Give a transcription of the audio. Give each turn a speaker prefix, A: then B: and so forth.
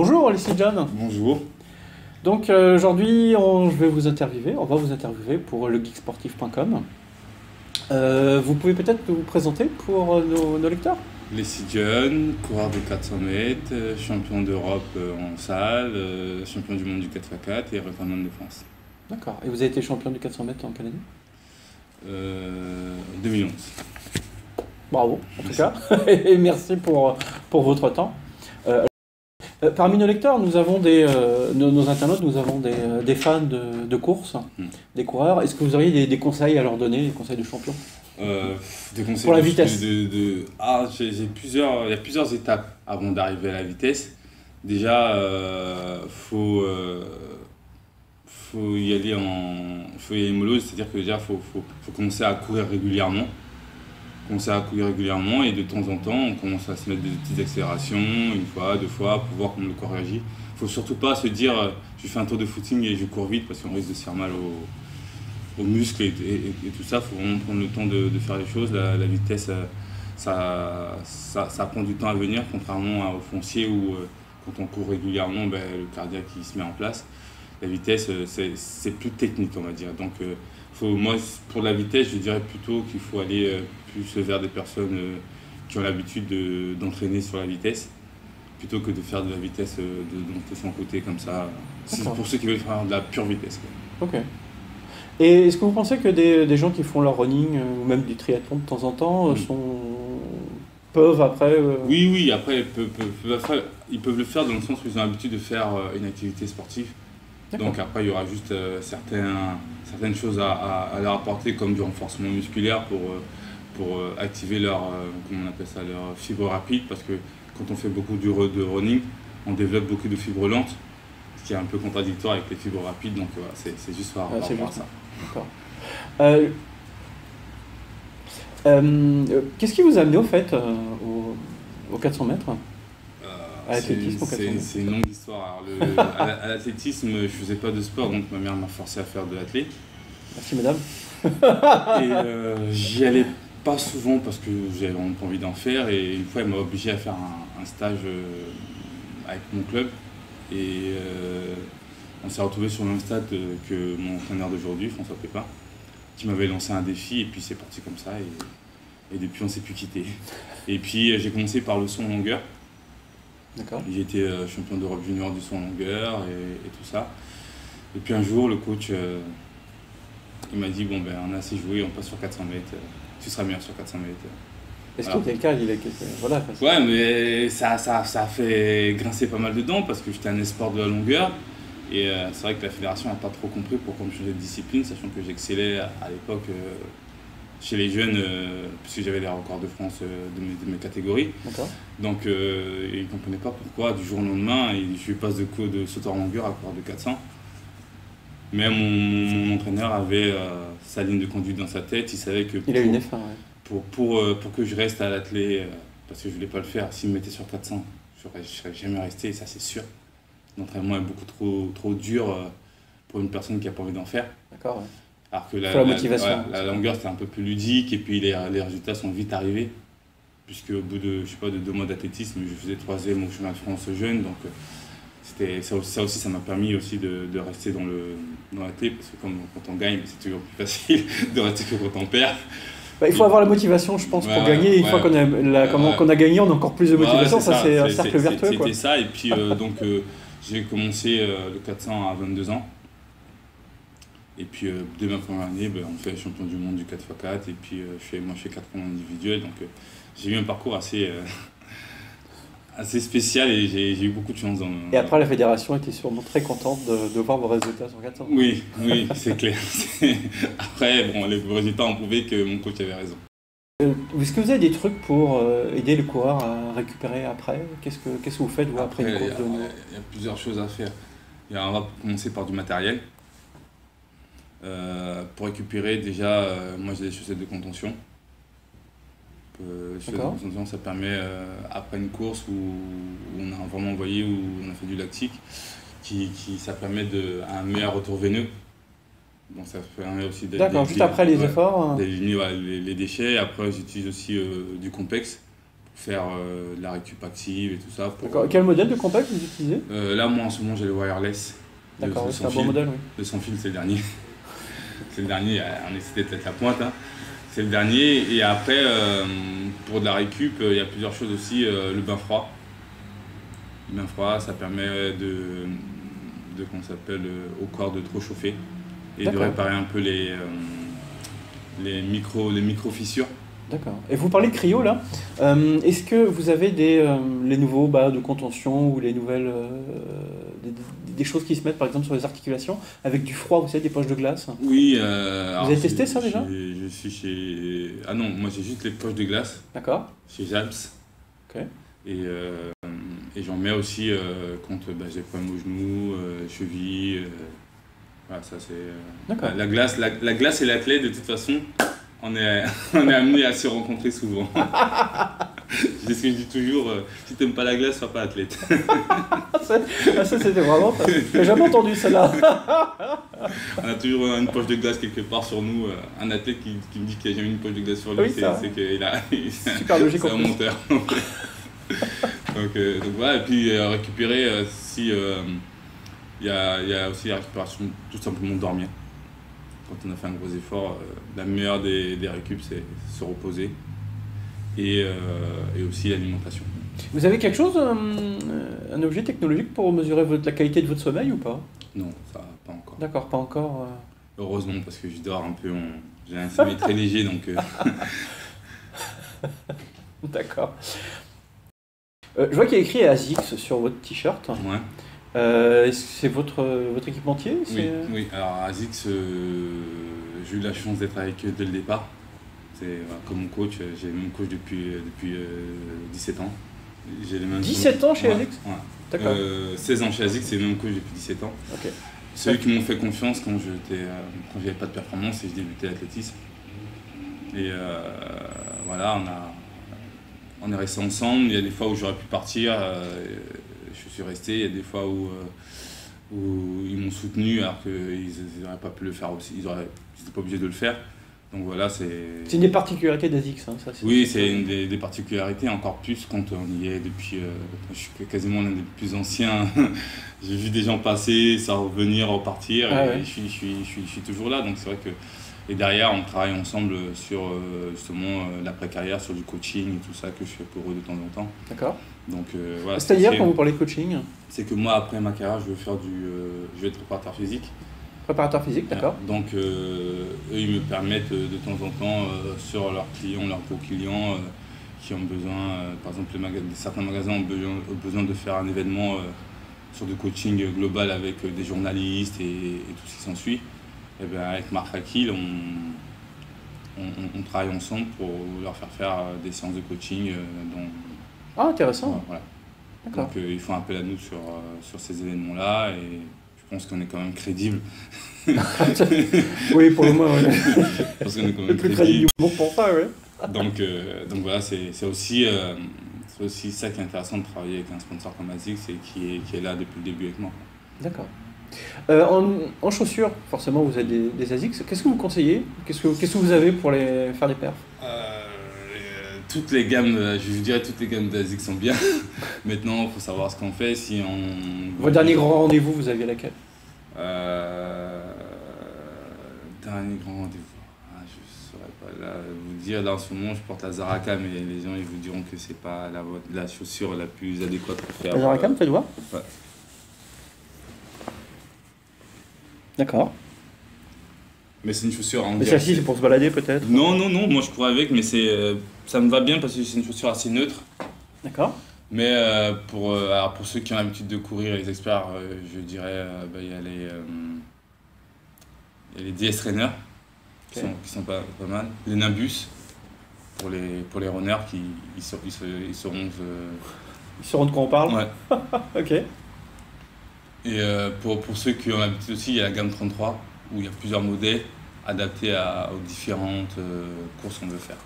A: Bonjour Alexis John.
B: Bonjour.
A: Donc aujourd'hui on va vous interviewer pour legeeksportif.com. Vous pouvez peut-être vous présenter pour nos lecteurs?
B: Alexis John, coureur de 400 mètres, champion d'Europe en salle, champion du monde du 4x4 et recordman de France.
A: D'accord. Et vous avez été champion du 400 mètres en quelle année?
B: 2011.
A: Bravo en tout cas. Et merci pour votre temps. Parmi nos lecteurs, nous avons nos internautes, nous avons des fans de course, des coureurs. Est-ce que vous auriez des conseils à leur donner, des conseils de champion?
B: Des conseils
A: pour la vitesse.
B: il y a plusieurs étapes avant d'arriver à la vitesse. Déjà, faut y aller mollo, c'est-à-dire que déjà faut commencer à courir régulièrement. Et de temps en temps on commence à se mettre des petites accélérations, une fois, deux fois, pour voir comment le corps réagit. Il ne faut surtout pas se dire je fais un tour de footing et je cours vite parce qu'on risque de se faire mal aux muscles et tout ça. Il faut vraiment prendre le temps de faire les choses. La vitesse, ça prend du temps à venir, contrairement au foncier où quand on court régulièrement, le cardiaque il se met en place. La vitesse, c'est plus technique, on va dire. Donc moi, pour la vitesse, je dirais plutôt qu'il faut aller plus vers des personnes qui ont l'habitude d'entraîner sur la vitesse, plutôt que de faire de la vitesse de son côté comme ça. C'est pour ceux qui veulent faire de la pure vitesse, quoi.
A: Ok. Et est-ce que vous pensez que des gens qui font leur running ou même du triathlon de temps en temps peuvent après...
B: Oui, après ils peuvent le faire dans le sens où ils ont l'habitude de faire une activité sportive. Donc après, il y aura juste certaines choses à leur apporter, comme du renforcement musculaire pour activer leur fibre rapide, parce que quand on fait beaucoup de running, on développe beaucoup de fibres lentes, ce qui est un peu contradictoire avec les fibres rapides, donc voilà, c'est juste par rapport à ça.
A: D'accord. Qu'est-ce qui vous a amené au fait au 400 mètres?
B: C'est une longue histoire. À l'athlétisme, je faisais pas de sport, donc ma mère m'a forcé à faire de l'athlé.
A: Merci madame.
B: Et j'y allais pas souvent parce que j'avais vraiment pas envie d'en faire. Et une fois, elle m'a obligé à faire un stage avec mon club. Et on s'est retrouvé sur le même stade que mon entraîneur d'aujourd'hui, François Pépin, qui m'avait lancé un défi. Et puis c'est parti comme ça. Et depuis, on s'est plus quitté. Et puis j'ai commencé par le saut en longueur. J'ai été champion d'Europe junior du saut en longueur et tout ça. Et puis un jour, le coach il m'a dit on a assez joué, on passe sur 400 mètres, tu seras meilleur sur 400 mètres.
A: Est-ce que quelqu'un voilà,
B: ouais, mais ça a fait grincer pas mal de dents parce que j'étais un espoir de la longueur. Et c'est vrai que la fédération n'a pas trop compris pourquoi me changer de discipline, sachant que j'excellais à l'époque chez les jeunes, puisque j'avais les records de France de mes catégories. Donc ils ne comprenaient pas pourquoi du jour au lendemain je passe de sauteur en longueur à coureur de 400. Mais mon entraîneur avait sa ligne de conduite dans sa tête. Il savait que
A: il a une F1,
B: pour que je reste à l'athlé, parce que je ne voulais pas le faire, s'il me mettait sur 400, je ne serais jamais resté, ça c'est sûr. L'entraînement est beaucoup trop dur pour une personne qui n'a pas envie d'en faire.
A: D'accord, ouais.
B: Alors que
A: la motivation.
B: La longueur c'était un peu plus ludique et puis les résultats sont vite arrivés. Puisque au bout de 2 mois d'athlétisme, je faisais 3e au championnat de France jeune. Donc ça m'a permis aussi de rester dans l'athlé, parce que quand on gagne, c'est toujours plus facile de rester que quand on perd.
A: Il faut avoir la motivation, je pense, pour gagner. Une fois qu'on a gagné, on a encore plus de motivation. C'est un cercle vertueux.
B: C'était ça. Et puis donc j'ai commencé le 400 à 22 ans. Et puis dès ma première année, on fait champion du monde du 4x4. Et puis moi je fais 4 points individuels. Donc j'ai eu un parcours assez spécial et j'ai eu beaucoup de chance.
A: Et après, la fédération était sûrement très contente de voir vos résultats sur 400.
B: Oui, c'est clair. Après, les résultats ont prouvé que mon coach avait raison.
A: Est-ce que vous avez des trucs pour aider le coureur à récupérer après? Qu'est-ce que vous faites après une course?
B: Il y a plusieurs choses à faire. On va commencer par du matériel. Pour récupérer, déjà, moi j'ai des chaussettes de contention. Ça permet, après une course où on a vraiment envoyé, où on a fait du lactique, ça permet un meilleur retour veineux. Donc ça permet aussi
A: juste après les efforts.
B: D'éliminer les déchets. Après j'utilise aussi du complexe faire de la récup active et tout ça.
A: D'accord. Quel modèle de compact vous utilisez?
B: Là, moi, en ce moment, j'ai le wireless.
A: D'accord, c'est un
B: sans
A: bon
B: fil.
A: modèle, oui.
B: Le sans fil, c'est le dernier. C'est le dernier, on essaie d'être la pointe. Hein. C'est le dernier. Et après, pour de la récup, il y a plusieurs choses aussi. Le bain froid. Le bain froid, ça permet comment ça s'appelle, au corps de trop chauffer et de réparer un peu les micro-fissures.
A: D'accord. Et vous parlez de cryo là. Est-ce que vous avez les nouveaux de contention ou les nouvelles des choses qui se mettent par exemple sur les articulations avec du froid, vous savez, des poches de glace?
B: Oui.
A: Vous avez testé ça déjà?
B: Je suis chez... Ah non, moi j'ai juste les poches de glace.
A: D'accord.
B: Chez Japs.
A: Ok.
B: Et j'en mets aussi quand j'ai des problèmes aux genoux, chevilles. Voilà, ça c'est...
A: D'accord.
B: La glace et l'athlète, de toute façon, on est amené à se rencontrer souvent. C'est ce que je dis toujours, si t'aimes pas la glace, sois pas athlète.
A: Ça c'était vraiment... J'ai jamais entendu celle-là.
B: On a toujours une poche de glace quelque part sur nous. Un athlète qui me dit qu'il a jamais une poche de glace sur lui,
A: oui,
B: c'est qu'il a...
A: Super logique.
B: C'est un monteur. Donc voilà, et puis récupérer si... Il y a aussi la récupération, tout simplement dormir. Quand on a fait un gros effort, la meilleure des récup, c'est se reposer. Et aussi l'alimentation.
A: Vous avez quelque chose, un objet technologique pour mesurer la qualité de votre sommeil ou pas?
B: Non, ça pas encore.
A: D'accord, pas encore.
B: Heureusement, parce que je dors un peu, j'ai un sommeil très léger, donc...
A: D'accord. Je vois qu'il y a écrit ASICS sur votre t-shirt.
B: Ouais.
A: C'est votre équipementier?
B: Oui, alors ASICS, j'ai eu la chance d'être avec eux dès le départ. C'est comme mon coach, j'ai le même coach depuis 17 ans. J'ai les mêmes
A: 17 ans chez ASICS?
B: Ouais.
A: D'accord.
B: 16 ans chez ASICS, c'est le même coach depuis 17 ans.
A: Ok.
B: C'est eux qui m'ont fait confiance quand j'avais pas de performance et je débutais l'athlétisme. Et voilà, on est restés ensemble. Il y a des fois où j'aurais pu partir, je suis resté. Il y a des fois où ils m'ont soutenu alors qu'ils n'auraient pas pu le faire aussi. Ils n'étaient pas obligés de le faire. Donc voilà, c'est
A: une des particularités d'ASICS. Hein,
B: oui, c'est une des particularités, encore plus quand on y est depuis... je suis quasiment l'un des plus anciens. J'ai vu des gens passer, ça revenir, repartir, et
A: ouais.
B: je suis toujours là. Donc c'est vrai que... Et derrière, on travaille ensemble sur justement l'après-carrière, sur du coaching et tout ça que je fais pour eux de temps en temps.
A: D'accord.
B: Donc voilà.
A: C'est-à-dire quand vous parlez de coaching?
B: C'est que moi, après ma carrière, je vais être préparateur physique.
A: Préparateur physique, d'accord.
B: Donc eux, ils me permettent de temps en temps sur leurs clients, leurs gros clients qui ont besoin, par exemple certains magasins ont besoin de faire un événement sur du coaching global avec des journalistes et tout ce qui s'ensuit. Et bien avec Marc Rakil, on travaille ensemble pour leur faire des séances de coaching.
A: Ah, intéressant.
B: Voilà.
A: D'accord.
B: Donc ils font appel à nous sur ces événements-là et je pense qu'on est quand même crédible.
A: Oui, pour le moins, oui.
B: Parce qu'on est quand même
A: le plus crédible du monde pour ça, oui.
B: Donc voilà, c'est aussi ça qui est intéressant de travailler avec un sponsor comme ASICS et qui est là depuis le début avec moi.
A: D'accord. En chaussures, forcément, vous avez des ASICS. Qu'est-ce que vous conseillez? Qu'est-ce que vous avez pour faire des perfs?
B: Toutes les gammes, je vous dirais toutes les gammes d'ASICS sont bien. Maintenant, il faut savoir ce qu'on fait.
A: Votre dernier grand rendez-vous, vous aviez laquelle?
B: Dernier grand rendez-vous. Je ne saurais pas vous dire. Là, en ce moment, je porte la Zaraka, mais les gens ils vous diront que c'est pas la chaussure la plus adéquate pour faire.
A: La Zaraka, faites voir.
B: Ouais.
A: D'accord.
B: Mais c'est une chaussure.
A: Mais celle-ci, c'est pour se balader peut-être?
B: Non, moi je cours avec, mais ça me va bien parce que c'est une chaussure assez neutre.
A: D'accord.
B: Mais pour ceux qui ont l'habitude de courir, les experts, je dirais, il y a les DS Trainer qui sont pas mal. Les Nimbus pour les runners ils sauront
A: de quoi on parle?
B: Ouais.
A: Ok.
B: Et pour ceux qui ont l'habitude aussi, il y a la gamme 33 où il y a plusieurs modèles adaptés aux différentes courses qu'on veut faire.